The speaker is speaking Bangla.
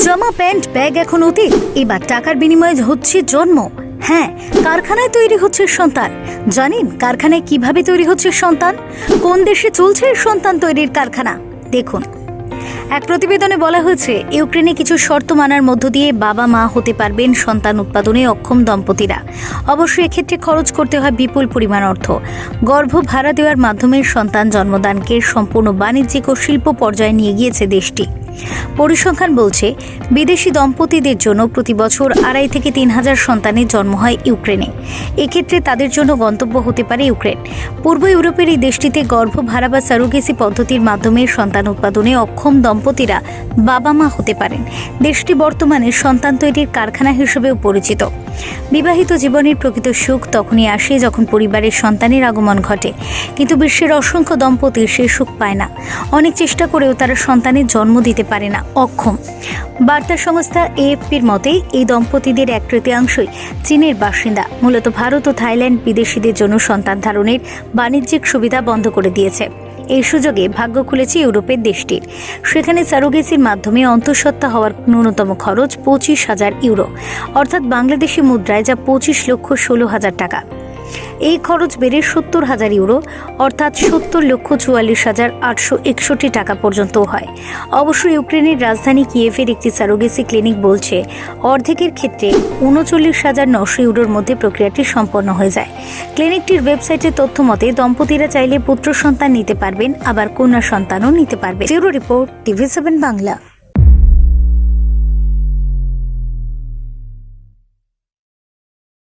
জামা প্যান্ট ব্যাগ এখন অতীত, এবার টাকার বিনিময়ে হচ্ছে জন্ম। হ্যাঁ, কারখানায় তৈরি হচ্ছে সন্তান। জানেন কারখানায় কিভাবে তৈরি হচ্ছে সন্তান? কোন দেশে চলছে সন্তান তৈরির কারখানা? দেখুন, এক প্রতিবেদনে বলা হয়েছে ইউক্রেনে কিছু শর্ত মানার মধ্য দিয়ে বাবা মা হতে পারবেন সন্তান উৎপাদনে অক্ষম দম্পতিরা। অবশ্যই এক্ষেত্রে খরচ করতে হয় বিপুল পরিমাণ অর্থ। গর্ভ ভাড়া দেওয়ার মাধ্যমে সন্তান জন্মদানকে সম্পূর্ণ বাণিজ্যিক ও শিল্প পর্যায়ে নিয়ে গিয়েছে দেশটি। পরিসংখ্যান বলছে বিদেশি দম্পতিদের জন্য প্রতি বছর 2.5 থেকে 3,000 সন্তানের জন্ম হয় ইউক্রেনে। এক্ষেত্রে তাদের জন্য গন্তব্য হতে পারে ইউক্রেন। পূর্ব ইউরোপের এই দেশটিতে গর্ভ ভাড়া বা সারোগেসি পদ্ধতির মাধ্যমে সন্তান উৎপাদনে অক্ষম দম্পতিরা বাবা মা হতে পারেন। দেশটি বর্তমানে সন্তান তৈরির কারখানা হিসেবেও পরিচিত। বিবাহিত জীবনের প্রকৃত সুখ তখনই আসে যখন পরিবারের সন্তানের আগমন ঘটে, কিন্তু বিশ্বের অসংখ্য দম্পতি সে সুখ পায় না। অনেক চেষ্টা করেও তারা সন্তানের জন্ম দিতে পারে না, অক্ষম। বার্তা সংস্থা এএফপির মতে এই দম্পতিদের 1/3 চীনের বাসিন্দা। মূলত ভারত ও থাইল্যান্ড বিদেশিদের জন্য সন্তান ধারণের বাণিজ্যিক সুবিধা বন্ধ করে দিয়েছে। এই সুযোগে ভাগ্য খুলেছে ইউরোপের দেশটির। সেখানে সারোগেসির মাধ্যমে অন্তঃসত্ত্বা হওয়ার ন্যূনতম খরচ 25,000 ইউরো, অর্থাৎ বাংলাদেশি মুদ্রায় যা 25,16,000 টাকা। এই খরচ বেড়ে 70,000 ইউরো, অর্থাৎ 70,44,861 টাকা পর্যন্ত হয়। অবশ্য ইউক্রেনের রাজধানী কিয়েভের একটি সারোগেসি ক্লিনিক বলছে অর্ধেকের ক্ষেত্রে 39,900 ইউরোর মধ্যে প্রক্রিয়াটি সম্পন্ন হয়ে যায়। ক্লিনিকটির ওয়েবসাইটের তথ্য মতে দম্পতিরা চাইলে পুত্র সন্তান নিতে পারবেন, আবার কন্যা সন্তানও নিতে পারবেন। Bureau report, TV7 Bangla.